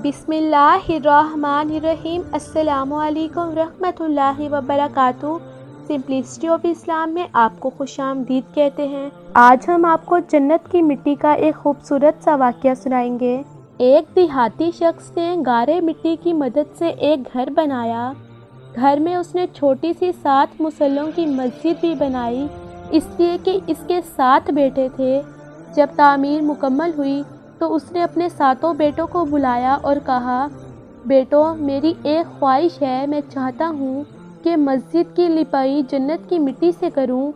बिस्मिल्लाहिर्रहमानिर्रहीम। अस्सलामुअलैकुम रहमतुल्लाहि वबरकातुहू। सिंपलिसिटी ऑफ इस्लाम में आपको खुशामदीद कहते हैं। आज हम आपको जन्नत की मिट्टी का एक खूबसूरत सा वाक़या सुनाएंगे। एक देहाती शख्स ने गारे मिट्टी की मदद से एक घर बनाया। घर में उसने छोटी सी 7 मुसल्लों की मस्जिद भी बनाई, इसलिए कि इसके 7 बेटे थे। जब तामीर मुकम्मल हुई तो उसने अपने 7 बेटों को बुलाया और कहा, बेटो, मेरी एक ख्वाहिश है। मैं चाहता हूँ कि मस्जिद की लिपाई जन्नत की मिट्टी से करूँ।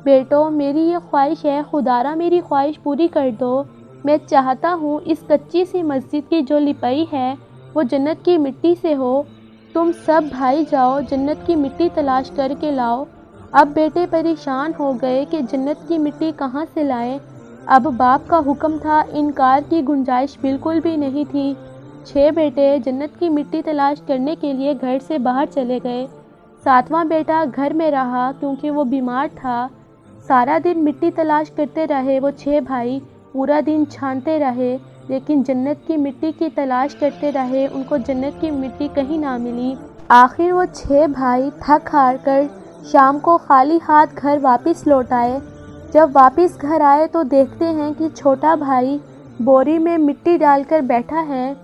बेटो, मेरी ये ख्वाहिश है, खुदारा मेरी ख्वाहिश पूरी कर दो। मैं चाहता हूँ इस कच्ची सी मस्जिद की जो लिपाई है वो जन्नत की मिट्टी से हो। तुम सब भाई जाओ, जन्नत की मिट्टी तलाश करके लाओ। अब बेटे परेशान हो गए कि जन्नत की मिट्टी कहाँ से लाएं। अब बाप का हुक्म था, इनकार की गुंजाइश बिल्कुल भी नहीं थी। 6 बेटे जन्नत की मिट्टी तलाश करने के लिए घर से बाहर चले गए। 7वां बेटा घर में रहा क्योंकि वो बीमार था। सारा दिन मिट्टी तलाश करते रहे वो 6 भाई, पूरा दिन छानते रहे, लेकिन जन्नत की मिट्टी की तलाश करते रहे। उनको जन्नत की मिट्टी कहीं ना मिली। आखिर वो 6 भाई थक हार कर शाम को खाली हाथ घर वापस लौट आए। जब वापस घर आए तो देखते हैं कि छोटा भाई बोरी में मिट्टी डालकर बैठा है।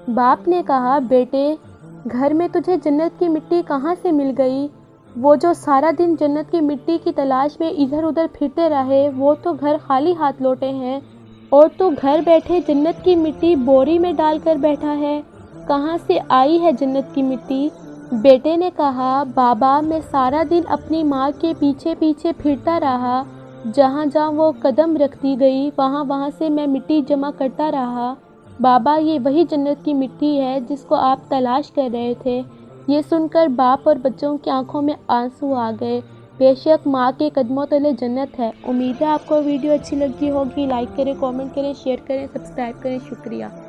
बाप ने कहा, बेटे, घर में तुझे जन्नत की मिट्टी कहाँ से मिल गई? वो जो सारा दिन जन्नत की मिट्टी की तलाश में इधर उधर फिरते रहे वो तो घर खाली हाथ लौटे हैं, और तू घर बैठे जन्नत की मिट्टी बोरी में डालकर बैठा है। कहाँ से आई है जन्नत की मिट्टी? बेटे ने कहा, बाबा, मैं सारा दिन अपनी माँ के पीछे पीछे फिरता रहा। जहाँ जहाँ वो कदम रखती गई वहाँ से मैं मिट्टी जमा करता रहा। बाबा, ये वही जन्नत की मिट्टी है जिसको आप तलाश कर रहे थे। ये सुनकर बाप और बच्चों की आंखों में आंसू आ गए। बेशक माँ के कदमों तले जन्नत है। उम्मीद है आपको वीडियो अच्छी लगी होगी। लाइक करें, कमेंट करें, शेयर करें, सब्सक्राइब करें। शुक्रिया।